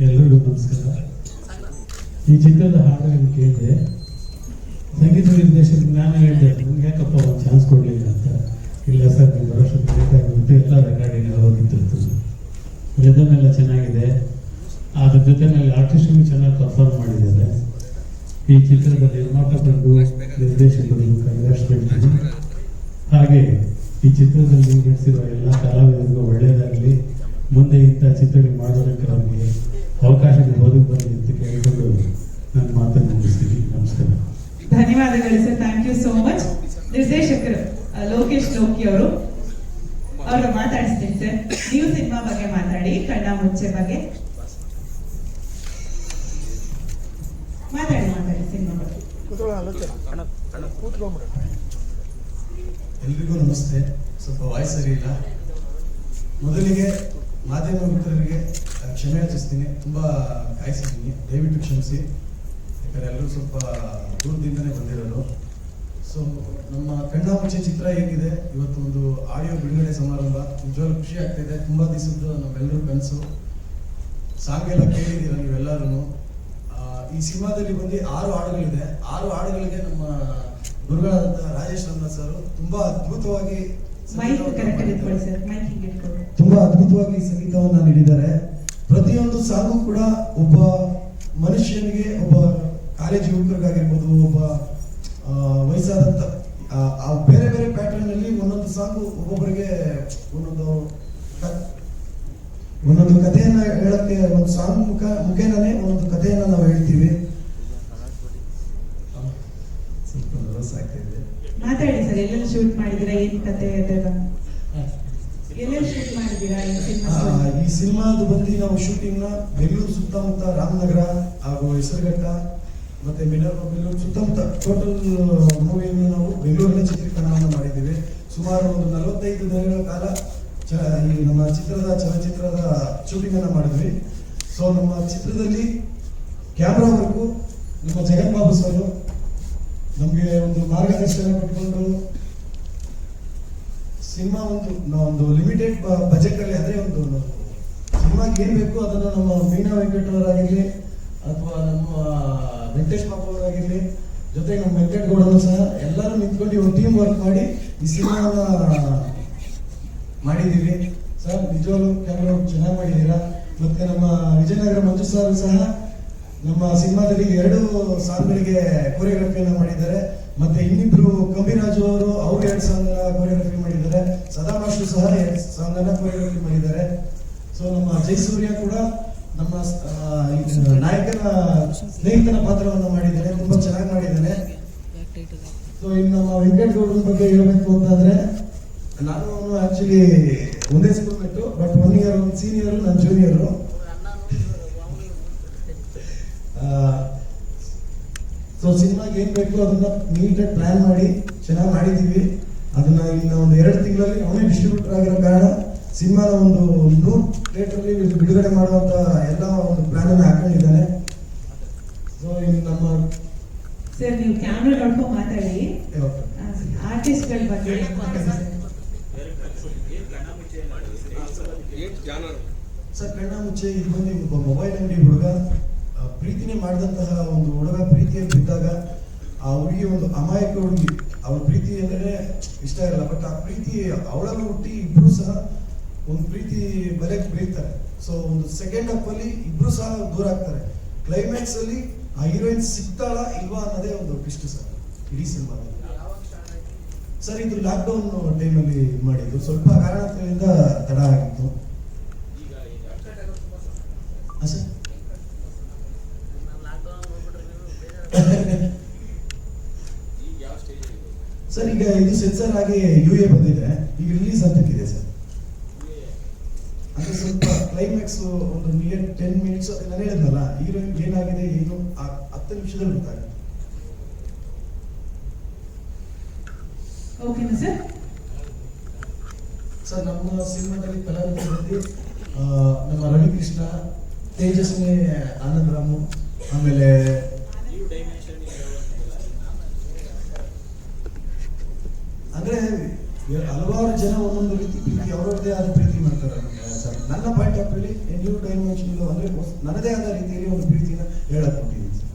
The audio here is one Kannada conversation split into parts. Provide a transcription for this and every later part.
ಎಲ್ಲರಿಗೂ ನಮಸ್ಕಾರ. ಈ ಚಿತ್ರದ ಹಾಡುಗಳನ್ನು ಕೇಳಿದೆ, ಸಂಗೀತ ನಿರ್ದೇಶಕರು ನಾನು ಹೇಳಿದೆ ನಿಮ್ಗೆ ಯಾಕಪ್ಪ ಒಂದು ಚಾನ್ಸ್ ಕೊಡಲಿಲ್ಲ ಅಂತ. ಇಲ್ಲ ಸರ್, ನೀವು ಬರೋಷ್ಟು ಬೇಕಾಗುತ್ತೆ, ಎಲ್ಲ ರೆಕಾರ್ಡಿಂಗ್ ಹೋಗಿತ್ತು. ರಿದಮ್ ಎಲ್ಲ ಚೆನ್ನಾಗಿದೆ, ಅದ್ರ ಜೊತೆನಲ್ಲಿ ಆರ್ಟಿಸ್ಟ್ಗಳು ಚೆನ್ನಾಗಿ ಪರ್ಫಾರ್ಮ್ ಮಾಡಿದ್ದಾರೆ. ಈ ಚಿತ್ರದ ನಿರ್ಮಾಪಕರಿಗೂ ನಿರ್ದೇಶಕರಿಗೂ ಕಂಗ್ರಾಚುಲೇಷನ್. ಹಾಗೆ ಈ ಚಿತ್ರದಲ್ಲಿ ನಡೆಸಿರುವ ಎಲ್ಲ ಕಲಾವಿದರಿಗೂ ಒಳ್ಳೆಯದಾಗಲಿ. ಮುಂದೆ ಇಂಥ ಚಿತ್ರಗಳು ಮಾಡೋದಕ್ಕೆ ಅವರಿಗೆ ಅವಕಾಶ ಒದಗಿ ಬರಲಿ ಅಂತ ಕೇಳಿಕೊಂಡು ನನ್ನ ಮಾತನ್ನು ಮುಗಿಸ್ತೀನಿ. ನಮಸ್ಕಾರ. ಧನ್ಯವಾದಗಳು sir, thank you so much. ನಿರ್ದೇಶಕರು ಲೋಕೇಶ್ ಲೋಕಿ ಅವರು ಮಾತಾಡಿಸ್ತೀನಿ ಸರ್. ನೀವು ಸಿನಿಮಾ ಬಗ್ಗೆ ಮಾತಾಡಿ, ಕಣ್ಣ ಮುಚ್ಚೆ ಬಗ್ಗೆ ಮಾತಾಡಿ ಸಿನಿಮಾ ಬಗ್ಗೆ. ಎಲ್ರಿಗೂ ನಮಸ್ತೆ. ಸ್ವಲ್ಪ ವಾಯ್ಸ್ ಸರಿ ಇಲ್ಲ. ಮೊದಲಿಗೆ ಮಾಧ್ಯಮ ಮಿತ್ರರಿಗೆ ಕ್ಷಮೆ ಯಾಚಿಸ್ತೀನಿ, ತುಂಬ ಕಾಯಿಸಿದ್ದೀನಿ, ದಯವಿಟ್ಟು ಕ್ಷಮಿಸಿ. ಯಾಕಂದರೆ ಎಲ್ಲರೂ ಸ್ವಲ್ಪ ದೂರದಿಂದನೇ ಬಂದಿರೋರು. ಸೊ ನಮ್ಮ ಕಣ್ಣ ಮುಚ್ಚೆ ಚಿತ್ರ ಹೇಗಿದೆ, ಇವತ್ತೊಂದು ಆಡಿಯೋ ಬಿಡುಗಡೆ ಸಮಾರಂಭ, ನಿಜವಾಗ್ಲೂ ಖುಷಿ ಆಗ್ತಾಯಿದೆ. ತುಂಬ ದಿವಸದ್ದು ನಮ್ಮೆಲ್ಲರೂ ಕನಸು. ಸಾಂಗ್ ಎಲ್ಲ ಕೇಳಿದ್ದೀರ ನೀವೆಲ್ಲರೂ. ಈ ಸಿನಿಮಾದಲ್ಲಿ ಬಂದು 6 ಹಾಡುಗಳಿದೆ. 6 ಹಾಡುಗಳಿಗೆ ನಮ್ಮ ಗುರುಗಳಾದಂಥ ರಾಜೇಶ್ ರಂಗನಾಥ್ ಸರ್ ತುಂಬಾ ಅದ್ಭುತವಾಗಿ ಸಂಗೀತವನ್ನ ನೀಡಿದ್ದಾರೆ. ಪ್ರತಿಯೊಂದು ಸಾಂಗು ಕೂಡ ಒಬ್ಬ ಮನುಷ್ಯನಿಗೆ, ಒಬ್ಬ ಕಾಲೇಜ್ ಯುವಕರಿಗಾಗಿರ್ಬೋದು, ಒಬ್ಬ ವಯಸ್ಸಾದಂತ ಬೇರೆ ಬೇರೆ ಪ್ಯಾಟರ್ನ್ ಅಲ್ಲಿ ಒಂದೊಂದು ಸಾಂಗು ಒಬ್ಬೊಬ್ಬರಿಗೆ ಒಂದೊಂದು ಕಥೆಯನ್ನ ಹೇಳಕ್ಕೆ, ಒಂದು ಸಾಂಗ್ ಮುಖೇನನೇ ಒಂದೊಂದು ಕಥೆಯನ್ನ ನಾವು ಹೇಳ್ತೀವಿ. ಮಾತಾಡಿ ಸರ್, ಎಲ್ಲೆಲ್ಲಿ ಶೂಟ್ ಮಾಡಿದಿರಾ, ಏನ್ ಕತೆ ಅದೆಲ್ಲ ಎಲ್ಲೆಲ್ಲಿ ಶೂಟ್ ಮಾಡಿದಿರಾ ಈ ಸಿನಿಮಾದ ಬಂದು ನಾವು ಶೂಟಿಂಗ್ ನ ಬೆಂಗಳೂರು ಸುತ್ತಮುತ್ತ, ರಾಮನಗರ ಹಾಗೂ ಹೆಸರುಘಟ್ಟ ಮತ್ತೆ ಬೆಂಗಳೂರು ಸುತ್ತಮುತ್ತ ಟೋಟಲ್ ಮೂವಿಯನ್ನು ನಾವು ಬೆಂಗಳೂರಲ್ಲೇ ಚಿತ್ರೀಕರಣವನ್ನು ಮಾಡಿದ್ದೀವಿ. ಸುಮಾರು ಒಂದು 45 ದಿನಗಳ ಕಾಲ ಈ ನಮ್ಮ ಚಲನಚಿತ್ರದ ಶೂಟಿಂಗ್ ಅನ್ನ ಮಾಡಿದ್ವಿ. ಸೊ ನಮ್ಮ ಚಿತ್ರದಲ್ಲಿ ಕ್ಯಾಮ್ರಾ ವರ್ಕು ನಮ್ಮ ಜಗನ್ಬಾಬು ಸರ್ ನಮಗೆ ಒಂದು ಮಾರ್ಗದರ್ಶನ ಕೊಟ್ಕೊಂಡು ಸಿನಿಮಾ ಒಂದು ಲಿಮಿಟೆಡ್ ಬಜೆಟ್ ಅಲ್ಲಿ, ಅದೇ ಒಂದು ಸಿನಿಮಾಗೆ ಏನ್ ಬೇಕು ಅದನ್ನು ನಮ್ಮ ಮೀನಾ ವೆಂಕಟ್ ಅವರಾಗಿರ್ಲಿ ಅಥವಾ ನಮ್ಮ ವೆಂಕಟೇಶ್ ಬಾಬು ಅವರಾಗಿರ್ಲಿ, ಜೊತೆಗೆ ನಮ್ಮ ವೆಂಕಟಗೌಡರು ಸಹ ಎಲ್ಲರೂ ನಿಂತ್ಕೊಂಡು ಒಂದು ಟೀಮ್ ವರ್ಕ್ ಮಾಡಿ ಈ ಸಿನಿಮಾನ ಮಾಡಿದ್ದೀವಿ. ಸರ್ ನಿಜವಾಗ್ಲೂ ಕ್ಯಾಮ್ರಾ ಚೆನ್ನಾಗಿ ಮಾಡಿದ್ದೀರಾ. ಮತ್ತೆ ನಮ್ಮ ವಿಜಯನಗರ ಮಂಜು ಸರ್ ಸಹ ನಮ್ಮ ಸಿನಿಮಾದಲ್ಲಿ 2 ಸಾಂಗ್ಗಳಿಗೆ ಕೊರಿಯೋಗ್ರಫಿಯನ್ನ ಮಾಡಿದ್ದಾರೆ. ಮತ್ತೆ ಇನ್ನಿಬ್ರು ಕಂಬಿರಾಜು ಅವರು 2 ಸಾಂಗ್ ಕೊರಿಯೋಗ್ರಫಿ ಮಾಡಿದ್ದಾರೆ. ಸದಾ ಮಾಸ್ಟರ್ ಸಹ 2 ಸಾಂಗ್ ಅನ್ನ ಕೊರಿಯೋಗ್ರಫಿ ಮಾಡಿದ್ದಾರೆ. ಸೊ ನಮ್ಮ ಜಯಸೂರ್ಯ ಕೂಡ ನಮ್ಮ ನಾಯಕನ ಸ್ನೇಹಿತನ ಪಾತ್ರವನ್ನು ಮಾಡಿದ್ದಾರೆ, ತುಂಬಾ ಚೆನ್ನಾಗಿ ಮಾಡಿದ್ದಾನೆ. ಸೊ ಇನ್ನು ನಮ್ಮ ವೆಂಕಟಗೌಡರ ಬಗ್ಗೆ ಹೇಳಬೇಕು ಅಂತಂದ್ರೆ, ನಾನು ಆಕ್ಚುಲಿ ಒಂದೇ ಸ್ಕೂಲ್ ಬಿಟ್ಟು, ಬಟ್ 1 ಇಯರ್ ಸೀನಿಯರ್, ನನ್ನ ಜೂನಿಯರು. ಸೊ ಸಿನಿಮಾಗೆ ಏನ್ ಬೇಕು ಅದನ್ನ ನೀಟಾಗಿ ಪ್ಲಾನ್ ಮಾಡಿ ಚೆನ್ನಾಗಿ ಮಾಡಿದೀವಿ. ಅದನ್ನ ಇನ್ನು ಒಂದು 2 ತಿಂಗಳಲ್ಲಿ ಅವನೇ ಡಿಸ್ಟ್ರಿಬ್ಯೂಟರ್ ಆಗಿರೋ ಕಾರಣ ಸಿನಿಮಾನ ಒಂದು 100 ಥಿಯೇಟರ್ ಅಲ್ಲಿ ಬಿಡುಗಡೆ ಮಾಡುವಂತ ಎಲ್ಲ ಒಂದು ಪ್ಲಾನ್ ಅನ್ನು ಹಾಕೊಂಡಿದ್ದಾನೆ. ಸೊ ಇನ್ನು ನಮ್ಮ ಸರ್, ನೀವು ಕ್ಯಾಮ್ರಾ ನೋಡ್ಕೊಂಡು ಮಾತಾಡಿ. ಆರ್ಟಿಸ್ಟ್ ಗಳ ಬಗ್ಗೆ ಸರ್, ಕಣ್ಣ ಮುಚ್ಚೆ ಇದು ಬಂದು ಒಬ್ಬ ಮೊಬೈಲ್ ಅಂಗಡಿ ಹುಡುಗ ಪ್ರೀತಿನೇ ಮಾಡಿದಂತಹ ಒಂದು ಹುಡುಗ ಪ್ರೀತಿಯಲ್ಲಿ ಬಿದ್ದಾಗ ಆ ಹುಡುಗಿ ಒಂದು ಅಮಾಯಕ ಹುಡುಗಿ, ಅವಳ ಪ್ರೀತಿ ಅಂದ್ರೆ ಇಷ್ಟ ಇರಲ್ಲ, ಬಟ್ ಆ ಪ್ರೀತಿ ಅವಳನ್ನು ಹುಟ್ಟಿ ಇಬ್ರು ಸಹ ಒಂದು ಪ್ರೀತಿ ಬಲೆಗೆ ಬೀಳ್ತಾರೆ. ಸೊ ಒಂದು ಸೆಕೆಂಡ್ ಹಾಫ್ ಅಲ್ಲಿ ಇಬ್ರು ಸಹ ದೂರ ಆಗ್ತಾರೆ. ಕ್ಲೈಮ್ಯಾಕ್ಸ್ ಅಲ್ಲಿ ಆ ಹೀರೋಯಿನ್ ಸಿಗ್ತಾಳ ಇಲ್ವಾ ಅನ್ನೋದೇ ಒಂದು ಟ್ವಿಸ್ಟ್ ಸರ್ ಇಡೀ ಸಿನಿಮಾದಲ್ಲಿ. ಸರ್, ಇದು ಲಾಕ್ಡೌನ್ ಟೈಮಲ್ಲಿ ಮಾಡಿದ್ದು, ಸ್ವಲ್ಪ ಕಾರಣಗಳಿಂದ ತಡ ಆಗಿತ್ತು. ಸರ್ ಈಗ ಇದು ಸೆನ್ಸರ್ ಆಗಿ UA ಬಂದಿದೆ, ಈಗ ರಿಲೀಸ್ ಅಂತಕ್ಕಿದೆ ಸರ್. ಅಂದ್ರೆ ಸ್ವಲ್ಪ ಕ್ಲೈಮ್ಯಾಕ್ಸ್ ಒಂದು ನಿಯರ್ 10 ಮಿನಿಟ್ಸ್ ನಾನು ಹೇಳಿದ್ನಲ್ಲ, ಹೀರೋಯಿನ್ ಏನಾಗಿದೆ ಏನು 10 ನಿಮಿಷದಲ್ಲಿ ಗೊತ್ತಾಗುತ್ತೆ. ಓಕೆನಾ ಸರ್? ಸರ್, ನಮ್ಮ ಸಿನಿಮಾದಲ್ಲಿ ಕಲಾವಿದರಲ್ಲಿ ನಮ್ಮ ರವಿಕೃಷ್ಣ, ತೇಜಸ್ವಿನಿ ಆನಂದರಾಮು, ಆಮೇಲೆ ಅಂದ್ರೆ ಹಲವಾರು ಜನ ಒಂದೊಂದು ರೀತಿ ಪ್ರೀತಿ, ಅವರದ್ದೇ ಆದ ಪ್ರೀತಿ ಮಾಡ್ತಾರೆ ಸರ್. ನನ್ನ ಪಾಯಿಂಟ್ ಆಫ್ ವ್ಯೂಲಿ ನ್ಯೂ ಡೈಮೆನ್ಷನ್ ಅಂದ್ರೆ ನನ್ನದೇ ಆದ ರೀತಿಯಲ್ಲಿ ಒಂದು ಪ್ರೀತಿನ ಹೇಳಕ್ ಕೊಟ್ಟಿದ್ದೀನಿ ಸರ್.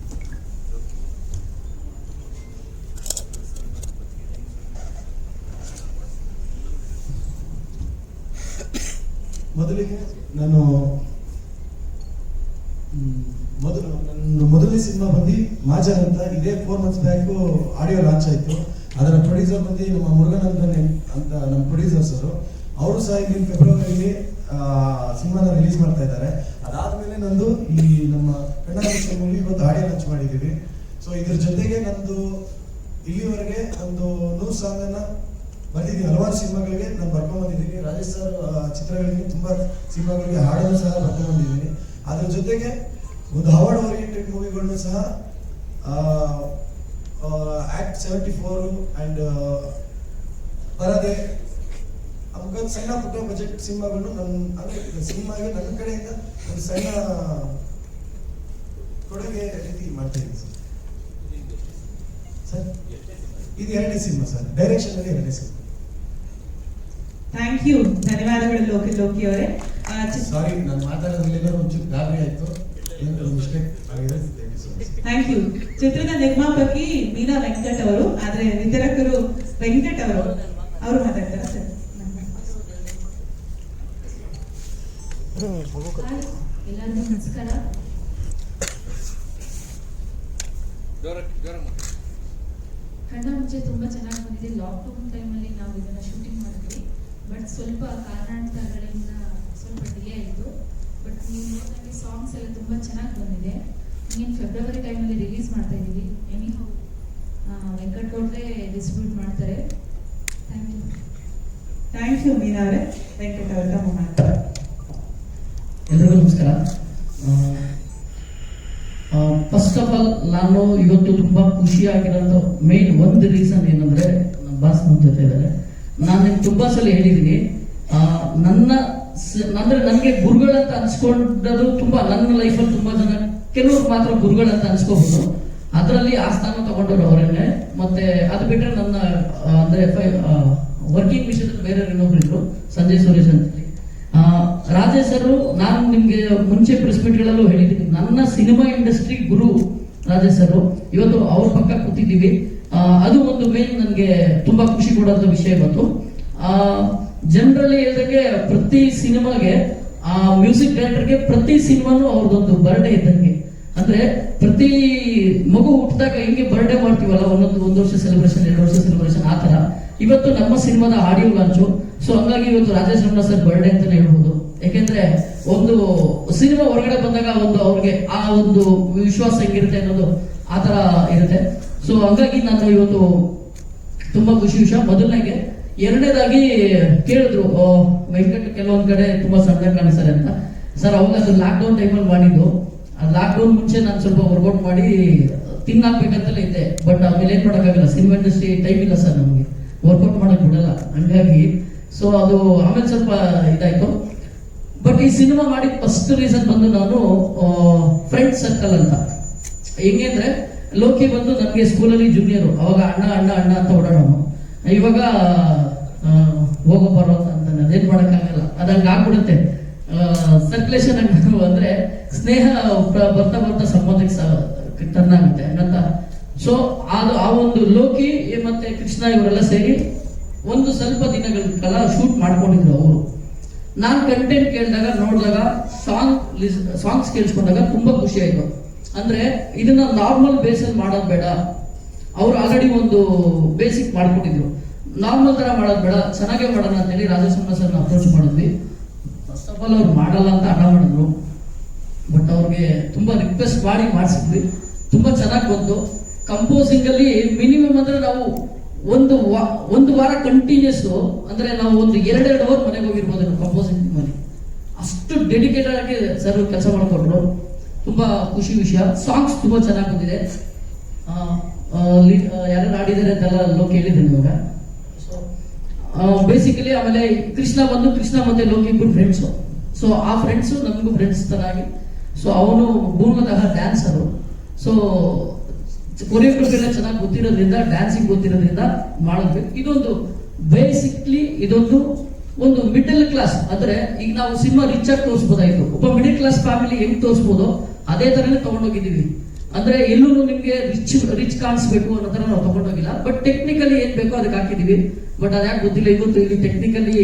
ಮೊದಲಿಗೆ ನಾನು ನನ್ನ ಮೊದಲನೇ ಸಿನಿಮಾ ಬಂದು ಮಾಜರ್ ಅಂತ ಇದೇ 4 months ಬ್ಯಾಕ್ ಆಡಿಯೋ ಲಾಂಚ್ ಆಯ್ತು. ಅದರ ಪ್ರೊಡ್ಯೂಸರ್ ಬಂದು ನಮ್ಮ ಮುರುಗನಂದನ್ ಅಂತ ನಮ್ಮ ಪ್ರೊಡ್ಯೂಸರ್ಸ್ ಅವರು ಸಹ ಇಲ್ಲಿ ಫೆಬ್ರವರಿಯಲ್ಲಿ ಸಿನಿಮಾನ ರಿಲೀಸ್ ಮಾಡ್ತಾ ಇದ್ದಾರೆ. ಅದಾದ್ಮೇಲೆ ನಂದು ಈ ನಮ್ಮ ಕನ್ನಡ ಮೂವಿ ಇವತ್ತು ಆಡಿಯೋ ಲಾಂಚ್ ಮಾಡಿದ್ದೀವಿ. ಸೊ ಇದ್ರ ಜೊತೆಗೆ ನಂದು ಇಲ್ಲಿವರೆಗೆ ಒಂದು 100 ಸಾಂಗ್ ಅನ್ನ ಬಂದಿದ್ದೀನಿ. ಹಲವಾರು ಸಿನಿಮಾಗಳಿಗೆ ನಾನು ಬರ್ಕೊಂಡ್ ಬಂದಿದ್ದೀನಿ. ರಾಜೇಶ್ ಸರ್ ಚಿತ್ರಗಳಿಗೆ ತುಂಬಾ ಸಿನಿಮಾಗಳಿಗೆ ಹಾಡನ್ನು ಸಹ ಬರ್ಕೊಂಡ್ ಬಂದಿದ್ದೀನಿ. ಅದ್ರ ಜೊತೆಗೆ ಒಂದು ಅವಾರ್ಡ್ ಓರಿಯೆಂಟೆಡ್ ಮೂವಿಗಳನ್ನು ಸಹ ಆಕ್ಟ್ 74 ಅಂಡ್ ಪರದೆ ಅವಾಗ ಸಣ್ಣ ಪುಟ್ಟ ಬಜೆಟ್ ಸಿನಿಮಾಗಳನ್ನು ಅಂದ್ರೆ ಸಿನಿಮಾಗೆ ನನ್ನ ಕಡೆಯಿಂದ ಒಂದು ಸಣ್ಣ ಕೊಡುಗೆ ರೀತಿ ಮಾಡ್ತಾ ಇದ್ದೀನಿ ಸರ್. ಇದು 2ನೇ ಸಿನಿಮಾ ಸರ್, ಡೈರೆಕ್ಷನ್ ಅಲ್ಲಿ 2ನೇ ಸಿನಿಮಾ. ಥ್ಯಾಂಕ್ ಯು, ಧನ್ಯವಾದಗಳು ಲೋಕಿ ಅವರೇ. ಸಾರಿ, ನಾನು ಮಾತಾಡೋದ್ರಲ್ಲಿ ಒಂಚೂರು ಗಾಬರಿ ಆಯ್ತು, ಮಿಸ್ಟೇಕ್ ಆಗಿದೆ. Thank you. ಚಿತ್ರದ ನಿರ್ಮಾಪಕಿ ಮೀನಾ ವೆಂಕಟ್ ಅವರು, ಆದ್ರೆ ವಿತರಕರು ವೆಂಕಟ್ ಅವರು ಮಾತಾಡ್ತಾರೆ ಸರ್. ಎಲ್ಲರಿಗೂ ನಮಸ್ಕಾರ. ಕಣ್ಣ ಮುಂಚೆ ತುಂಬಾ ಚೆನ್ನಾಗಿ ಬಂದಿದೆ. ಲಾಕ್ಡೌನ್ ಟೈಮಲ್ಲಿ ನಾವು ಇದನ್ನ ಶೂಟಿಂಗ್ ಮಾಡಿದ್ವಿ. ಬಟ್ ಸ್ವಲ್ಪ ಕಾರಣಾಂತರಗಳಿಂದ ಸ್ವಲ್ಪ ಡಿಲೇ ಆಯಿತು. ಬಟ್ ನೀವು ನೋಡಿದಾಗ ಸಾಂಗ್ಸ್ ಎಲ್ಲ ತುಂಬಾ ಚೆನ್ನಾಗಿ ಬಂದಿದೆ. ಇನ್ನೇನು ಫೆಬ್ರವರಿ ಟೈಮಲ್ಲಿ ರಿಲೀಸ್ ಮಾಡ್ತಾ ಇದ್ದೀವಿ. ಎನಿಹೌ ವೆಂಕಟ್ ಗೌಡ್ರೆ ಡಿಸ್ಟ್ರಿಬ್ಯೂಟ್ ಮಾಡ್ತಾರೆ. Thank you. Thank you Meena ಅವರೇ. ವೆಂಕಟ್ ಅವರ ತಮ್ಮ ಮಾತಾಡ್ತಾರೆ. ಎಲ್ರಿಗೂ ನಮಸ್ಕಾರ. ಫಸ್ಟ್ ಆಫ್ ಆಲ್ ನಾನು ಇವತ್ತು ತುಂಬಾ ಖುಷಿಯಾಗಿರೋದು ಮೇನ್ ಒಂದು ರೀಸನ್ ಏನಂದ್ರೆ ನಮ್ಮ ಬಾಸ್ ನಮ್ಮ ಜೊತೆ ಇದ್ದಾರೆ. ನಾನು ತುಂಬಾ ಸಲ ಹೇಳಿದ್ದೀನಿ, ಅಂದ್ರೆ ನನಗೆ ಗುರುಗಳಂತ ಅನ್ಸ್ಕೊಂಡದ್ದು ತುಂಬಾ ನನ್ನ ಲೈಫಲ್ಲಿ ತುಂಬಾ ಜನ, ಕೆಲವರು ಮಾತ್ರ ಗುರುಗಳಂತ ಅನ್ಸ್ಕೋಬಹುದು. ಅದರಲ್ಲಿ ಆ ಸ್ಥಾನ ತಗೊಂಡವ್ರು ಅವರೇನೆ. ಮತ್ತೆ ಅದು ಬಿಟ್ಟರೆ ನನ್ನ ಅಂದ್ರೆ ವರ್ಕಿಂಗ್ ವಿಷಯದಲ್ಲಿ ಬೇರೆ ಇನ್ನೊಬ್ರು ಇದ್ರು, ಸಂಜಯ್ ಸುರೇಶ್ ಅಂತ. ರಾಜೇಶ್ ಸರ್, ನಾನು ನಿಮ್ಗೆ ಮುಂಚೆ ಪ್ರೆಸ್ ಮೀಟ್ಗಳಲ್ಲೂ ಹೇಳಿದ್ದೀನಿ, ನನ್ನ ಸಿನಿಮಾ ಇಂಡಸ್ಟ್ರಿ ಗುರು ರಾಜೇಶ್ ಸರ್. ಇವತ್ತು ಅವ್ರ ಪಕ್ಕ ಕೂತಿದ್ದೀವಿ. ಅದು ಒಂದು ಮೇನ್ ನನಗೆ ತುಂಬಾ ಖುಷಿ ಕೊಡೋಂಥ ವಿಷಯ. ಇವತ್ತು ಜನರಲಿ ಹೇಳಿದಂಗೆ ಪ್ರತಿ ಸಿನಿಮಾಗೆ ಮ್ಯೂಸಿಕ್ ಡೈರೆಕ್ಟರ್ಗೆ ಪ್ರತಿ ಸಿನಿಮಾನು ಅವ್ರದ್ದೊಂದು ಬರ್ಡೇ ಇದ್ದಂಗೆ. ಅಂದ್ರೆ ಪ್ರತಿ ಮಗು ಹುಟ್ಟಿದಾಗ ಹಿಂಗೆ ಬರ್ಡೇ ಮಾಡ್ತೀವಲ್ಲ, ಒಂದು ವರ್ಷ ಸೆಲೆಬ್ರೇಷನ್, 2 ವರ್ಷ ಸೆಲೆಬ್ರೇಷನ್, ಆ ತರ ಇವತ್ತು ನಮ್ಮ ಸಿನಿಮಾದ ಆಡಿಯೋ ಲಾಂಚು. ಸೊ ಹಂಗಾಗಿ ಇವತ್ತು ರಾಜೇಶ್ ರಮಣ ಸರ್ ಬರ್ಡೇ ಅಂತಾನೆ ಹೇಳ್ಬೋದು. ಯಾಕೆಂದ್ರೆ ಒಂದು ಸಿನಿಮಾ ಹೊರಗಡೆ ಬಂದಾಗ ಒಂದು ಅವ್ರಿಗೆ ಆ ಒಂದು ವಿಶ್ವಾಸ ಹೆಂಗಿರುತ್ತೆ ಅನ್ನೋದು ಆ ತರ ಇರುತ್ತೆ. ಸೊ ಹಂಗಾಗಿ ನಾನು ಇವತ್ತು ತುಂಬಾ ಖುಷಿ ವಿಷಯ. ಮೊದಲನೇಗೆ. ಎರಡನೇದಾಗಿ ಕೇಳಿದ್ರು ವೆಂಕಟ್ ಕೆಲವೊಂದ್ ಕಡೆ ತುಂಬಾ ಸಣ್ಣ ಕಾಣಿಸ್ತಾರೆ ಅಂತ. ಸರ್ ಅವಾಗ ಅದು ಲಾಕ್ಡೌನ್ ಟೈಮಲ್ಲಿ ಮಾಡಿದ್ದು. ಲಾಕ್ಡೌನ್ ಮುಂಚೆ ನಾನು ಸ್ವಲ್ಪ ವರ್ಕೌಟ್ ಮಾಡಿ ತಿನ್ನಾಕ್ಬೇಕಂತಲೇ ಇದ್ದೆ. ಬಟ್ ಆಮೇಲೆ ಏನ್ ಮಾಡೋಕ್ಕಾಗಲ್ಲ, ಸಿನಿಮಾ ಇಂಡಸ್ಟ್ರಿ ಟೈಮ್ ಇಲ್ಲ ಸರ್ ನಮಗೆ, ವರ್ಕೌಟ್ ಮಾಡಕ್ ಬಿಡಲ್ಲ. ಹಂಗಾಗಿ ಸೊ ಅದು ಆಮೇಲೆ ಸ್ವಲ್ಪ ಇದಾಯ್ತು. ಬಟ್ ಈ ಸಿನಿಮಾ ಮಾಡಿದ ಫಸ್ಟ್ ರೀಸನ್ ಬಂದು ನಾನು ಫ್ರೆಂಡ್ ಸರ್ಕಲ್ ಅಂತ. ಹೆಂಗೆ ಅಂದ್ರೆ ಲೋಕಿ ಬಂದು ನನಗೆ ಸ್ಕೂಲಲ್ಲಿ ಜೂನಿಯರು, ಅವಾಗ ಅಣ್ಣ ಅಣ್ಣ ಅಣ್ಣ ಅಂತ ಓಡಾಡೋನು. ಇವಾಗ ಹೋಗೋ ಬರೋ ಅಂತ ಅದೇನ್ ಮಾಡಕ್ಕಾಗಲ್ಲ, ಅದಂಗೆ ಆಗ್ಬಿಡುತ್ತೆ. ಸರ್ಕ್ಯುಲೇಷನ್ ಅಂದ್ರೆ ಸ್ನೇಹ ಬರ್ತಾ ಬರ್ತಾ ಸಂಬಂಧಕ್ಕೆ ಟರ್ನ್ ಆಗುತ್ತೆ ಹಂಗಂತ. ಸೊ ಅದು ಆ ಒಂದು ಲೋಕಿ ಮತ್ತೆ ಕೃಷ್ಣ ಇವರೆಲ್ಲ ಸೇರಿ ಒಂದು ಸ್ವಲ್ಪ ದಿನಗಳ ಕಾಲ ಶೂಟ್ ಮಾಡ್ಕೊಂಡಿದ್ರು ಅವರು. ನಾನು ಕಂಟೆಂಟ್ ಕೇಳಿದಾಗ ನೋಡಿದಾಗ ಸಾಂಗ್ಸ್ ಕೇಳಿಸ್ಕೊಂಡಾಗ ತುಂಬಾ ಖುಷಿ ಆಯ್ತು. ಅಂದ್ರೆ ಇದನ್ನ ನಾರ್ಮಲ್ ಬೇಸಲ್ಲಿ ಮಾಡೋದು ಬೇಡ, ಅವ್ರು ಆಲ್ರೆಡಿ ಒಂದು ಬೇಸಿಕ್ ಮಾಡ್ಕೊಂಡಿದ್ರು. ನಾರ್ಮಲ್ ತರ ಮಾಡೋದು ಬೇಡ, ಚೆನ್ನಾಗೇ ಮಾಡೋಣ ಅಂತೇಳಿ ರಾಜೇಶ್ ಸರ್ ಅಪ್ರೋಚ್ ಮಾಡಿದ್ವಿ. ಫಸ್ಟ್ ಆಫ್ ಆಲ್ ಅವ್ರು ಮಾಡಲ್ಲ ಅಂತ ಹಠ ಮಾಡಿದ್ರು. ಬಟ್ ಅವ್ರಿಗೆ ತುಂಬಾ ರಿಕ್ವೆಸ್ಟ್ ಮಾಡಿ ಮಾಡಿಸಿದ್ವಿ. ತುಂಬಾ ಚೆನ್ನಾಗಿ ಬಂತು. ಕಂಪೋಸಿಂಗ್ ಅಲ್ಲಿ ಮಿನಿಮಮ್ ಅಂದ್ರೆ ನಾವು ಒಂದು ವಾರ ಕಂಟಿನ್ಯೂಸ್ ಅಂದ್ರೆ ನಾವು ಒಂದು 2 ಅವರ್ ಮನೆಗೆ ಹೋಗಿರ್ಬೋದು ಕಂಪೋಸಿಂಗ್ ಮನೆ. ಅಷ್ಟು ಡೆಡಿಕೇಟೆಡ್ ಆಗಿ ಸರ್ ಕೆಲಸ ಮಾಡಿಕೊಟ್ರು. ತುಂಬಾ ಖುಷಿ ವಿಷಯ. ಸಾಂಗ್ಸ್ ತುಂಬಾ ಚೆನ್ನಾಗಿ ಬಂದಿದೆ. ಯಾರು ಆಡಿದ್ದಾರೆ ಅಂತೆಲ್ಲ ಲೋಕಿ ಹೇಳಿದ್ದೀನಿ ಇವಾಗ. ಬೇಸಿಕಲಿ ಆಮೇಲೆ ಕೃಷ್ಣ ಮತ್ತೆ ಲೋಕಿ ಇಬ್ಬರು ಫ್ರೆಂಡ್ಸು. ಸೊ ಆ ಫ್ರೆಂಡ್ಸು ನಮಗೂ ಫ್ರೆಂಡ್ಸ್ ತರ ಆಗಿ. ಸೊ ಅವನು ಮೂಲತಃ ಡ್ಯಾನ್ಸರು. ಸೊ ಕೊರಿಯೋಗ್ರಫಿ ಎಲ್ಲ ಚೆನ್ನಾಗಿ ಗೊತ್ತಿರೋದ್ರಿಂದ, ಡ್ಯಾನ್ಸಿಂಗ್ ಗೊತ್ತಿರೋದ್ರಿಂದ ಮಾಡಿದ್ವಿ. ಇದೊಂದು ಬೇಸಿಕ್ಲಿ ಇದೊಂದು ಒಂದು ಮಿಡಲ್ ಕ್ಲಾಸ್ ಅಂದ್ರೆ ಈಗ ನಾವು ಸಿನಿಮಾ ರಿಚ್ ಆಗಿ ತೋರಿಸಬಹುದಾಯ್ತು, ಒಬ್ಬ ಮಿಡಲ್ ಕ್ಲಾಸ್ ಫ್ಯಾಮಿಲಿ ಹೆಂಗ್ ತೋರಿಸಬಹುದು ಅದೇ ತರನೇ ತಗೊಂಡೋಗಿದ್ದೀವಿ. ಅಂದ್ರೆ ಎಲ್ಲೂ ನಿಮ್ಗೆ ರಿಚ್ ಕಾಣಿಸ್ಬೇಕು ಅನ್ನೋ ತರ ನಾವು ತಗೊಂಡೋಗಿಲ್ಲ, ಬಟ್ ಟೆಕ್ನಿಕಲಿ ಏನ್ ಬೇಕೋ ಅದಕ್ಕೆ ಹಾಕಿದೀವಿ. ಬಟ್ ಅದ್ಯಾಕೆ ಗೊತ್ತಿಲ್ಲ, ಇವತ್ತು ಇಲ್ಲಿ ಟೆಕ್ನಿಕಲಿ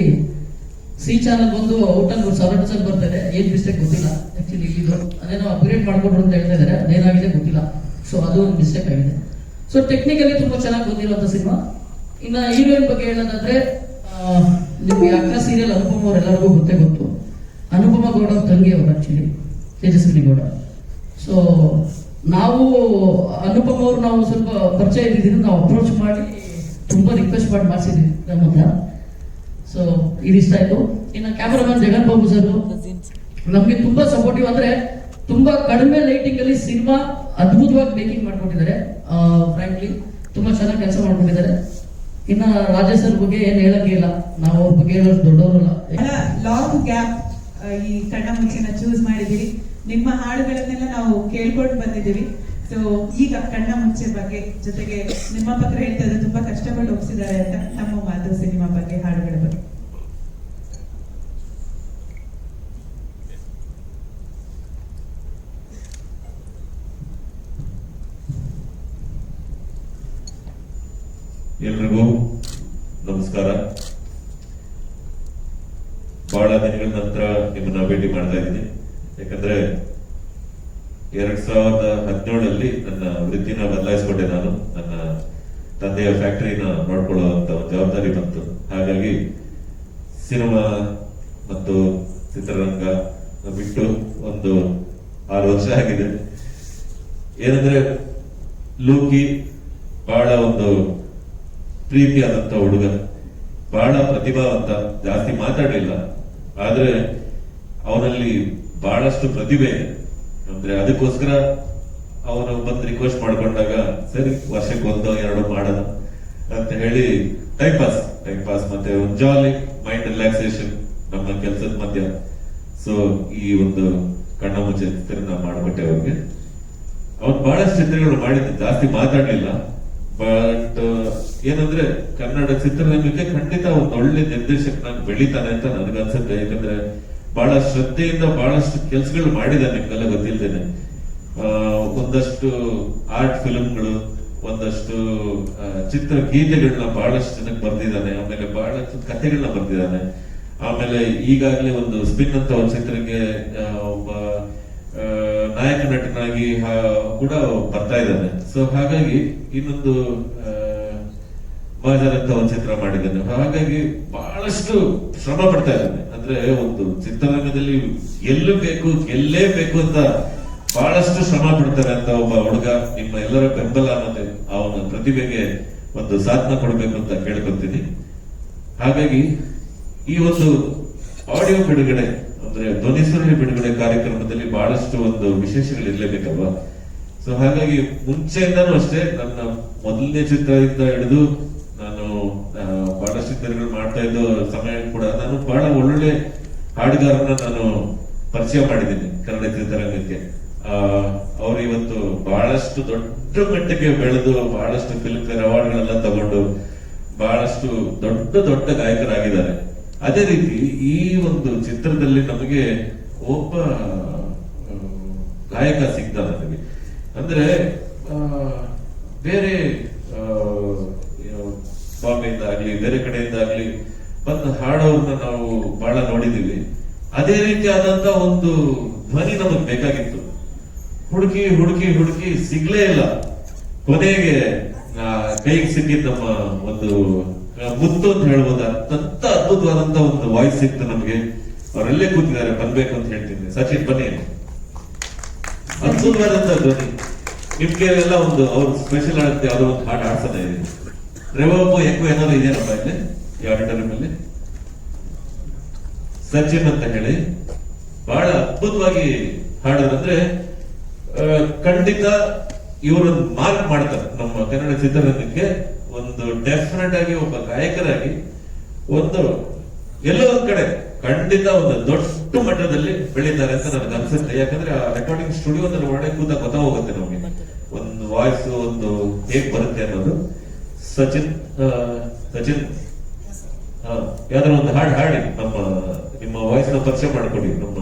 ಸಿ ಚಾನಲ್ ಬಂದು ಔಟಲ್ 7 ಬರ್ತಾರೆ, ಏನ್ ಮಿಸ್ಟೇಕ್ ಗೊತ್ತಿಲ್ಲ. ಆಕ್ಚುಲಿ ಇಲ್ಲಿ ಅದೇನೋ ಅಪ್ಗ್ರೇಡ್ ಮಾಡ್ಕೊಂಡ್ರು ಅಂತ ಹೇಳ್ತಾ ಇದಾರೆ, ಅದೇನಾಗಿದೆ ಗೊತ್ತಿಲ್ಲ. ಸೊ ಅದು ಒಂದು ಮಿಸ್ಟೇಕ್ ಆಗಿದೆ. ಸೊ ಟೆಕ್ನಿಕಲಿ ತುಂಬಾ ಚೆನ್ನಾಗಿ ಬಂದಿರುವಂತ ಸಿನಿಮಾ. ಇನ್ನ ಹೀರೋಯಿನ್ ಬಗ್ಗೆ ಹೇಳೋದಾದ್ರೆ, ನಿಮ್ಗೆ ಅಕ್ಕ ಸೀರಿಯಲ್ ಅನುಪಮ ಅವರೆಲ್ಲರಿಗೂ ಗೊತ್ತು. ಅನುಪಮ ಗೌಡ ಅವ್ರ ತಂಗಿ ಅವರು ಆಕ್ಚುಲಿ ತೇಜಸ್ವಿನಿ ಗೌಡ. ಸೊ ನಾವು ಅನುಪಮ ಅವ್ರು ನಾವು ಸ್ವಲ್ಪ ಪರಿಚಯ ಇದ್ದಿದ್ದು, ನಾವು ಅಪ್ರೋಚ್ ಮಾಡಿ ತುಂಬಾ ರಿಕ್ವೆಸ್ಟ್ ಮಾಡಿ ಮಾಡಿಸಿದ್ವಿ ನಮ್ಮ ಹತ್ರ. ಸೊ ಇದಿಷ್ಟ ಆಯ್ತು. ಇನ್ನು ಕ್ಯಾಮರಾಮನ್ ಜಗನ್ ಬಾಬು ಸರ್ ನಮ್ಗೆ ತುಂಬಾ ಸಪೋರ್ಟಿವ್, ಅಂದ್ರೆ ತುಂಬಾ ಕಡಿಮೆ ಲೈಟಿಂಗ್ ಅಲ್ಲಿ ಸಿನಿಮಾ ಅದ್ಭುತವಾಗಿ ಮೇಕಿಂಗ್ ಮಾಡ್ಕೊಟ್ಟಿದ್ದಾರೆ. ಫ್ರಾಂಕ್ಲಿ ತುಂಬಾ ಚೆನ್ನಾಗಿ ಕೆಲಸ ಮಾಡ್ಕೊಂಡಿದ್ದಾರೆ. ಇನ್ನ ರಾಜೇಶ್ ಸರ್ ಬಗ್ಗೆ ಏನ್ ಹೇಳಂಗೆ ಇಲ್ಲ, ನಾವು ಅವ್ರ ಬಗ್ಗೆ ಹೇಳೋದು ದೊಡ್ಡವರಲ್ಲ. ಲಾಂಗ್ ಗ್ಯಾಪ್ ಈ ಕಣ್ಣ ಮುಚ್ಚೆನ ಚೂಸ್ ಮಾಡಿದಿರಿ. ನಿಮ್ಮ ಹಾಡುಗಳನ್ನೆಲ್ಲ ನಾವು ಕೇಳ್ಕೊಂಡು ಬಂದಿದ್ದೀವಿ. ಸೊ ಈಗ ಕಣ್ಣ ಮುಚ್ಚೆ ಬಗ್ಗೆ ಜೊತೆಗೆ ನಿಮ್ಮ ಪತ್ರ ಹೇಳ್ತಾ ಇದ್ರೆ ತುಂಬಾ ಕಷ್ಟಪಟ್ಟು ಒಪ್ಸಿದ್ದಾರೆ ಅಂತ ನಮ್ಮ ಮಾತು ಸಿನಿಮಾ ಬಗ್ಗೆ, ಹಾಡುಗಳ ಬಗ್ಗೆ. ಎಲ್ರಿಗೂ ನಮಸ್ಕಾರ. ಬಹಳ ದಿನಗಳ ನಂತರ ನಿಮ್ಮನ್ನ ಭೇಟಿ ಮಾಡ್ತಾ ಇದ್ದೀನಿ. ಯಾಕಂದ್ರೆ 2017 ನನ್ನ ವೃತ್ತಿನ ಬದಲಾಯಿಸಿಕೊಂಡೆ. ನಾನು ನನ್ನ ತಂದೆಯ ಫ್ಯಾಕ್ಟರಿನ ನೋಡ್ಕೊಳ್ಳುವಂತ ಒಂದು ಜವಾಬ್ದಾರಿ ಬಂತು. ಹಾಗಾಗಿ ಸಿನಿಮಾ ಮತ್ತು ಚಿತ್ರರಂಗ ಬಿಟ್ಟು ಒಂದು 6 ವರ್ಷ ಆಗಿದೆ. ಏನಂದ್ರೆ ಲೂಕಿ ಬಹಳ ಒಂದು ಪ್ರೀತಿಯಾದಂತ ಹುಡುಗ, ಬಹಳ ಪ್ರತಿಭಾವಂತ, ಜಾಸ್ತಿ ಮಾತಾಡಲಿಲ್ಲ, ಆದ್ರೆ ಅವನಲ್ಲಿ ಬಹಳಷ್ಟು ಪ್ರತಿಭೆ ಇದೆ. ಅಂದ್ರೆ ಅದಕ್ಕೋಸ್ಕರ ಅವನು ಬಂದು ರಿಕ್ವೆಸ್ಟ್ ಮಾಡ್ಕೊಂಡಾಗ ಸರಿ ವರ್ಷಕ್ಕೆ 1-2 ಮಾಡೋಣ ಅಂತ ಹೇಳಿ ಟೈಮ್ ಪಾಸ್ ಮತ್ತೆ ಒಂದು ಜಾಲಿ ಮೈಂಡ್ ರಿಲ್ಯಾಕ್ಸೇಷನ್ ನಮ್ಮ ಕೆಲಸದ ಮಧ್ಯ. ಸೊ ಈ ಒಂದು ಕಣ್ಣ ಮುಚ್ಚೆ ಚಿತ್ರನ ಮಾಡ್ಬಿಟ್ಟೆ ಅವ್ರಿಗೆ. ಅವನು ಬಹಳಷ್ಟು ಚಿತ್ರಗಳು ಮಾಡಿದ್ದ, ಜಾಸ್ತಿ ಮಾತಾಡ್ಲಿಲ್ಲ. ಬಟ್ ಏನಂದ್ರೆ ಕನ್ನಡ ಚಿತ್ರರಂಗಕ್ಕೆ ಖಂಡಿತ ಒಂದು ಒಳ್ಳೆ ನಿರ್ದೇಶಕನಾಗಿ ಬೆಳಿತಾನೆ ಅಂತ ನನಗನ್ಸುತ್ತೆ. ಯಾಕಂದ್ರೆ ಬಹಳ ಶ್ರದ್ಧೆಯಿಂದ ಬಹಳಷ್ಟು ಕೆಲಸಗಳು ಮಾಡಿದಾನೆ, ನಿಮ್ಗೆಲ್ಲ ಗೊತ್ತಿಲ್ದೇನೆ. ಒಂದಷ್ಟು ಆರ್ಟ್ ಫಿಲ್ಮ್ಗಳು, ಒಂದಷ್ಟು ಚಿತ್ರ ಗೀತೆಗಳನ್ನ ಬಹಳಷ್ಟು ಜನಕ್ಕೆ ಬರ್ದಿದ್ದಾನೆ. ಆಮೇಲೆ ಬಹಳಷ್ಟು ಕಥೆಗಳನ್ನ ಬರ್ದಿದ್ದಾನೆ. ಆಮೇಲೆ ಈಗಾಗಲೇ ಒಂದು ಸ್ಪಿನ್ ಅಂತ ಒಂದು ಚಿತ್ರಕ್ಕೆ ಒಬ್ಬ ನಾಯಕ ನಟನಾಗಿ ಕೂಡ ಬರ್ತಾ ಇದ್ದಾನೆ. ಸೊ ಹಾಗಾಗಿ ಇನ್ನೊಂದು ಬಾಜಾರ್ ಅಂತ ಒಂದು ಚಿತ್ರ ಮಾಡಿದ್ದಾನೆ. ಹಾಗಾಗಿ ಬಹಳಷ್ಟು ಶ್ರಮ ಪಡ್ತಾ ಇದ್ದಾನೆ. ಅಂದ್ರೆ ಒಂದು ಚಿತ್ರರಂಗದಲ್ಲಿ ಗೆಲ್ಲೇಬೇಕು ಅಂತ ಬಹಳಷ್ಟು ಶ್ರಮ ಪಡ್ತಾರೆ ಅಂತ ಒಬ್ಬ ಹುಡುಗ. ನಿಮ್ಮ ಎಲ್ಲರ ಬೆಂಬಲ ಮತ್ತೆ ಅವನ ಪ್ರತಿಭೆಗೆ ಒಂದು ಸಾಧನ ಕೊಡಬೇಕು ಅಂತ ಕೇಳ್ಕೊತೀನಿ. ಹಾಗಾಗಿ ಈ ಒಂದು ಆಡಿಯೋ ಬಿಡುಗಡೆ ಅಂದ್ರೆ ಧ್ವನಿಸುರುಳಿ ಬಿಡುಗಡೆ ಕಾರ್ಯಕ್ರಮದಲ್ಲಿ ಬಹಳಷ್ಟು ಒಂದು ವಿಶೇಷಗಳು ಇರ್ಲೇಬೇಕಲ್ವಾ. ಸೊ ಹಾಗಾಗಿ ಮುಂಚೆಯಿಂದಾನು ಅಷ್ಟೇ, ನನ್ನ ಮೊದಲನೇ ಚಿತ್ರದಿಂದ ಹಿಡಿದು ನಾನು ಬಹಳಷ್ಟು ಚಿತ್ರಗಳು ಮಾಡ್ತಾ ಇದ್ದ ಸಮಯ ಕೂಡ ನಾನು ಬಹಳ ಒಳ್ಳೊಳ್ಳೆ ಹಾಡುಗಾರನ ನಾನು ಪರಿಚಯ ಮಾಡಿದ್ದೀನಿ ಕನ್ನಡ ಚಿತ್ರರಂಗಕ್ಕೆ. ಅವ್ರು ಇವತ್ತು ಬಹಳಷ್ಟು ದೊಡ್ಡ ಮಟ್ಟಕ್ಕೆ ಬೆಳೆದು ಬಹಳಷ್ಟು ಫಿಲ್ಮ್ ಫೇರ್ ಅವಾರ್ಡ್ಗಳೆಲ್ಲ ತಗೊಂಡು ಬಹಳಷ್ಟು ದೊಡ್ಡ ಗಾಯಕರಾಗಿದ್ದಾರೆ. ಅದೇ ರೀತಿ ಈ ಒಂದು ಚಿತ್ರದಲ್ಲಿ ನಮಗೆ ಒಬ್ಬ ಗಾಯಕ ಸಿಗ್ತ ನನಗೆ. ಅಂದ್ರೆ ಬೇರೆ ಬಾಂಬೆಯಿಂದ ಆಗ್ಲಿ ಬೇರೆ ಕಡೆಯಿಂದ ಆಗ್ಲಿ ಬಂದು ಹಾಡೋರ್ನ ನಾವು ಬಹಳ ನೋಡಿದೀವಿ. ಅದೇ ರೀತಿಯಾದಂತ ಒಂದು ಧ್ವನಿ ನಮಗ್ ಬೇಕಾಗಿತ್ತು. ಹುಡುಕಿ ಸಿಗ್ಲೇ ಇಲ್ಲ. ಕೊನೆಗೆ ಕೈಗೆ ಸಿಕ್ಕಿದ್ ನಮ್ಮ ಒಂದು ಮುತ್ತು ಅಂತ ಹೇಳ್ಬೋದು, ಅತ್ಯಂತ ಅದ್ಭುತವಾದಂತ ಒಂದು ವಾಯ್ಸ್ ಸಿಕ್ತು ನಮ್ಗೆ. ಅವರೆಲ್ಲೇ ಕೂತಿದ್ದಾರೆ, ಬರ್ಬೇಕು ಅಂತ ಹೇಳ್ತೀನಿ. ಸಚಿನ್ ಬನ್ನಿ. ಅದ್ಭುತವಾದಂತ ಧ್ವನಿ. ನಿಮ್ಗೆ ಎಲ್ಲ ಒಂದು ಅವ್ರ ಸ್ಪೆಷಲ್ ಆಗುತ್ತೆ ಯಾವ್ದೋ ಒಂದು ಹಾಡು ಆಡ್ಸೋಣ ಇದೆ. ರೆವೋಪೋ ఎక్కువ ಏನಾದ್ರು ಇದೆಯಪ್ಪ ಇಲ್ಲಿ ಈ ಆಡಿಟೋರಿಯಂ ಅಲ್ಲಿ? ಸಚಿನ್ ಅಂತ ಹೇಳಿ ಬಹಳ ಅದ್ಭುತವಾಗಿ ಹಾಡೋದಂದ್ರೆ ಖಂಡಿತ ಇವರೊಂದು ಮಾರ್ಕ್ ಮಾಡ್ತಾರೆ ನಮ್ಮ ಕನ್ನಡ ಚಿತ್ರರಂಗಕ್ಕೆ. ಒಂದು ಡೆಫಿನೆಟ್ ಆಗಿ ಒಬ್ಬ ಗಾಯಕರಾಗಿ ಒಂದು ಎಲ್ಲೋ ಒಂದ್ ಕಡೆ ಖಂಡಿತ ಒಂದು ದೊಡ್ಡ ಮಟ್ಟದಲ್ಲಿ ಬೆಳೀತಾರೆ ಅಂತ ನನಗೆ ಅನ್ಸುತ್ತೆ. ಯಾಕಂದ್ರೆ ಆ ರೆಕಾರ್ಡಿಂಗ್ ಸ್ಟುಡಿಯೋದಲ್ಲಿ ಒಳಗೆ ಕೂತ ಗೊತ್ತಾಗೋಗುತ್ತೆ ನಮ್ಗೆ ಒಂದು ವಾಯ್ಸ್ ಒಂದು ಹೇಗ್ ಬರುತ್ತೆ ಅನ್ನೋದು. ಸಚಿನ್ ಯಾವ್ದಾರ ಒಂದು ಹಾಡು ಹಾಡಿ ನಿಮ್ಮ ವಾಯ್ಸ್ ನ ಪರಿಚಯ ಮಾಡ್ಕೊಡಿ ನಮ್ಮ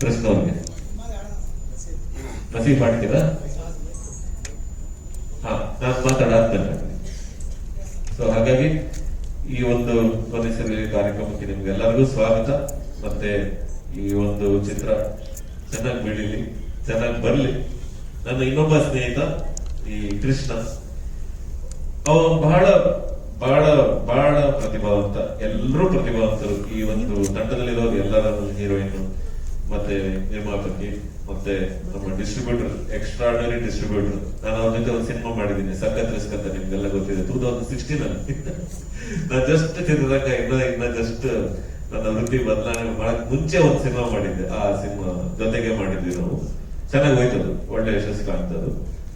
ಪ್ರಶ್ನವ್ರಿಗೆ. ನಸೀಫ್ ಹಾಡ್ತೀರಾ? ನಾನು ಮಾತಾಡಾದ್ಮೇಲೆ. ಸೊ ಹಾಗಾಗಿ ಈ ಒಂದು ಪರಿಸರ ಕಾರ್ಯಕ್ರಮಕ್ಕೆ ನಿಮ್ಗೆಲ್ಲರಿಗೂ ಸ್ವಾಗತ. ಮತ್ತೆ ಈ ಒಂದು ಚಿತ್ರ ಚೆನ್ನಾಗಿ ಬೆಳೀಲಿ, ಚೆನ್ನಾಗಿ ಬರ್ಲಿ. ನನ್ನ ಇನ್ನೊಬ್ಬ ಸ್ನೇಹಿತ ಈ ಕೃಷ್ಣ, ಅವ ಬಹಳ ಬಹಳ ಬಹಳ ಪ್ರತಿಭಾವಂತ. ಎಲ್ಲರೂ ಪ್ರತಿಭಾವಂತರು ಈ ಒಂದು ತಂಡದಲ್ಲಿರೋರು, ಎಲ್ಲರ ಹೀರೋಯಿನ್ ಮತ್ತೆ ನಿರ್ಮಾಪಕಿ ಮತ್ತೆ ನಮ್ಮ ಡಿಸ್ಟ್ರಿಬ್ಯೂಟರ್, ಎಕ್ಸ್ಟ್ರಾರ್ಡನರಿ ಡಿಸ್ಟ್ರಿಬ್ಯೂಟರ್. ನಾನು ಅವ್ರ ಜೊತೆ ಒಂದು ಸಿನಿಮಾ ಮಾಡಿದ್ದೀನಿ, ಸಖತ್ ರಿಸ್ಕ್ ಅಂತ, ನಿಮ್ಗೆಲ್ಲ ಗೊತ್ತಿದೆ, 2016 ಅಲ್ಲಿ. ನಾನು ಜಸ್ಟ್ ಚಿತ್ರರಂಗ ಇನ್ನ ಜಸ್ಟ್ ನನ್ನ ವೃತ್ತಿ ಬದಲಾವಣೆ ಮಾಡಕ್ ಮುಂಚೆ ಒಂದು ಸಿನಿಮಾ ಮಾಡಿದ್ದೆ. ಆ ಸಿನಿಮಾ ಜೊತೆಗೆ ಮಾಡಿದ್ವಿ ನಾವು. ಚೆನ್ನಾಗಿ ಹೋಯ್ತದು, ಒಳ್ಳೆ ಯಶಸ್ಸು ಕಾಣ್ತದು.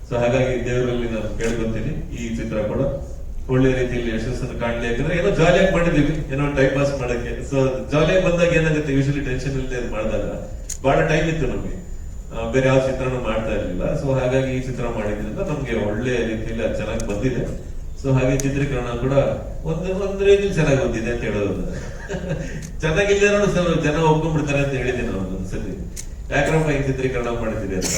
ಸೊ ಹಾಗಾಗಿ ದೇವರಲ್ಲಿ ನಾನು ಕೇಳ್ಕೊಂತೀನಿ ಈ ಚಿತ್ರ ಕೂಡ ಒಳ್ಳೆ ರೀತಿಯಲ್ಲಿ ಯಶಸ್ಸನ್ನು ಕಾಣ್ಲಿ. ಯಾಕಂದ್ರೆ ಏನೋ ಜಾಲಿಯಾಗಿ ಮಾಡಿದೀವಿ, ಏನೋ ಟೈಮ್ ಪಾಸ್ ಮಾಡಕ್ಕೆ. ಸೊ ಜಾಲಿಯಾಗಿ ಬಂದಾಗ ಏನಾಗುತ್ತೆ, ಯೂಶಲಿ ಟೆನ್ಷನ್ ಇಲ್ಲದೆ ಮಾಡಿದಾಗ ಬಹಳ ಟೈಮ್ ಇತ್ತು ನಮ್ಗೆ, ಬೇರೆ ಯಾವ ಚಿತ್ರನೂ ಮಾಡ್ತಾ ಇರ್ಲಿಲ್ಲ. ಸೊ ಹಾಗಾಗಿ ಈ ಚಿತ್ರ ಮಾಡಿದ್ರಿಂದ ನಮ್ಗೆ ಒಳ್ಳೆ ರೀತಿಯಲ್ಲಿ ಅದು ಚೆನ್ನಾಗಿ ಬಂದಿದೆ. ಸೊ ಹಾಗೆ ಚಿತ್ರೀಕರಣ ಕೂಡ ಒಂದು ರೀತಿಯಲ್ಲಿ ಚೆನ್ನಾಗಿ ಬಂದಿದೆ ಅಂತ ಹೇಳೋದು. ಚೆನ್ನಾಗಿಲ್ಲ ನೋಡಿ ಜನ ಒಪ್ಕೊಂಡ್ಬಿಡ್ತಾರೆ ಅಂತ ಹೇಳಿದ್ದೀನಿ ನಾನು ಒಂದ್ಸತಿ, ಯಾಕ್ರಪ್ಪ ಈ ಚಿತ್ರೀಕರಣ ಮಾಡಿದ್ದೀರಿ ಅಂತ.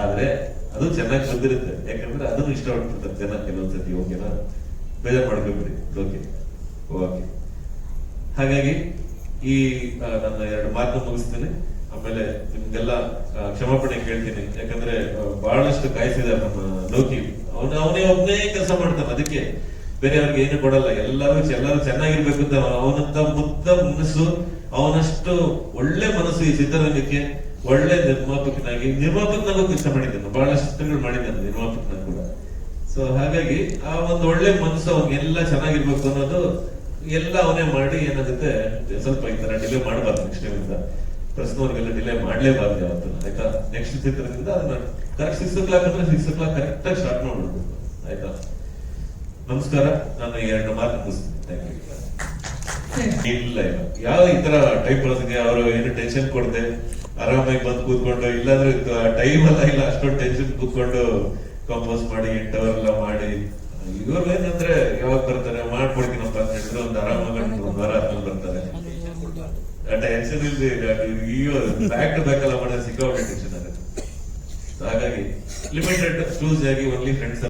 ಆದ್ರೆ ಅದು ಚೆನ್ನಾಗಿ ಬಂದಿರುತ್ತೆ, ಯಾಕಂದ್ರೆ ಅದನ್ನು ಇಷ್ಟಪಡ್ತಿರ್ತಾರೆ ಜನ ಕೆಲವೊಂದ್ಸತಿ. ಓಕೆನಾ, ಬೇಜಾರು ಮಾಡ್ಕೊಂಡ್ಬಿಡಿ. Okay okay. ಹಾಗಾಗಿ ಈ ನನ್ನ 2 ಮಾತು ಮುಗಿಸ್ತೇನೆ. ಆಮೇಲೆ ನಿಮ್ಗೆಲ್ಲ ಕ್ಷಮಾಪಣೆ ಕೇಳ್ತೀನಿ, ಯಾಕಂದ್ರೆ ಬಹಳಷ್ಟು ಕಾಯಿಸಿದಾರೆ ನಮ್ಮ ಲೋಕಿ. ಅವನೇ ಒಬ್ಬನೇ ಕೆಲಸ ಮಾಡ್ತಾನೆ, ಅದಕ್ಕೆ ಬೇರೆಯವ್ರಿಗೆ ಏನು ಕೊಡಲ್ಲ. ಎಲ್ಲರೂ ಚೆನ್ನಾಗಿರ್ಬೇಕು ಅಂತ ಅವನಂತ ಮುದ್ದ ಮನಸ್ಸು, ಅವನಷ್ಟು ಒಳ್ಳೆ ಮನಸ್ಸು ಈ ಚಿತ್ರರಂಗಕ್ಕೆ. ಒಳ್ಳೆ ನಿರ್ಮಾಪಕನಾಗೂ ಕೆಲಸ ಮಾಡಿದ್ದಾನೆ, ಬಹಳಷ್ಟು ಚಿತ್ರಗಳು ಮಾಡಿದ್ದಾನೆ ನಿರ್ಮಾಪಕನ ಕೂಡ. ಸೊ ಹಾಗಾಗಿ ಆ ಒಂದು ಒಳ್ಳೆ ಮನಸ್ಸು, ಅವ್ನಿಗೆಲ್ಲ ಚೆನ್ನಾಗಿರ್ಬೇಕು ಅನ್ನೋದು ಎಲ್ಲ ಅವನೇ ಮಾಡಿ. ಏನಾಗುತ್ತೆ, ಸ್ವಲ್ಪ ಈ ತರ ಡಿಲೇ ಮಾಡಬಾರ್ದು ನೆಕ್ಸ್ಟ್ ಟೈಮ್ ಇಂದ. ಪ್ರಶ್ನವ್ರಿಗೆಲ್ಲ ಡಿಲೇ ಮಾಡ್ಲೇಬಾರ್ದು ಯಾವತ್ತು, ಆಯ್ತಾ? ನೆಕ್ಸ್ಟ್ ಚಿತ್ರದಿಂದ ಅದನ್ನ ಕರೆಕ್ಟ್ 6 o'clock ಅಂದ್ರೆ 6 o'clock ಕರೆಕ್ಟ್ ಆಗಿ ಸ್ಟಾರ್ಟ್ ಮಾಡ್ಬಿಡ್ಬೇಕು, ಆಯ್ತಾ? ನಮಸ್ಕಾರ. ನಾನು 2 ಮಾತು ಮುಗಿಸ್ತೀನಿ. Thank you. ಇಲ್ಲ ಯಾವ ಈ ತರ ಟೈಮ್ ಪಾಸ್ಗೆ ಅವರು ಏನು ಟೆನ್ಷನ್ ಕೊಡದೆ ಆರಾಮಾಗಿ ಬಂದು ಕೂತ್ಕೊಂಡು, ಇಲ್ಲಾಂದ್ರೆ ಟೈಮ್ ಇಲ್ಲ ಅಷ್ಟೊಂದು ಟೆನ್ಷನ್ ಕೂತ್ಕೊಂಡು ಕಂಪೋಸ್ ಮಾಡಿ ಇಂಟರ್ವಲ್ ಎಲ್ಲ ಮಾಡಿ, ಇವ್ರು ಏನಂದ್ರೆ ಯಾವಾಗ ಬರ್ತಾರೆ ಮಾಡ್ಕೊಡ್ತೀನಪ್ಪ ಅಂತ ಹೇಳಿದ್ರೆ ಒಂದು ಆರಾಮಾಗಿ 1 ವಾರ ಆದ್ಮೇಲೆ ಬರ್ತಾರೆ. ಟೆನ್ಷನ್ ಇಲ್ದೆ ಈಗ ಬ್ಯಾಕ್ ಟು ಬ್ಯಾಕ್ ಎಲ್ಲ ಮಾಡಿದ್ರೆ ಸಿಕ್ಕಾಪಟ್ಟೆ ಟೆನ್ಷನ್ ಆಗುತ್ತೆ. ಹಾಗಾಗಿ ಲಿಮಿಟೆಡ್ ಚೂಸ್ ಆಗಿ ಓನ್ಲಿ ಫ್ರೆಂಡ್ಸ್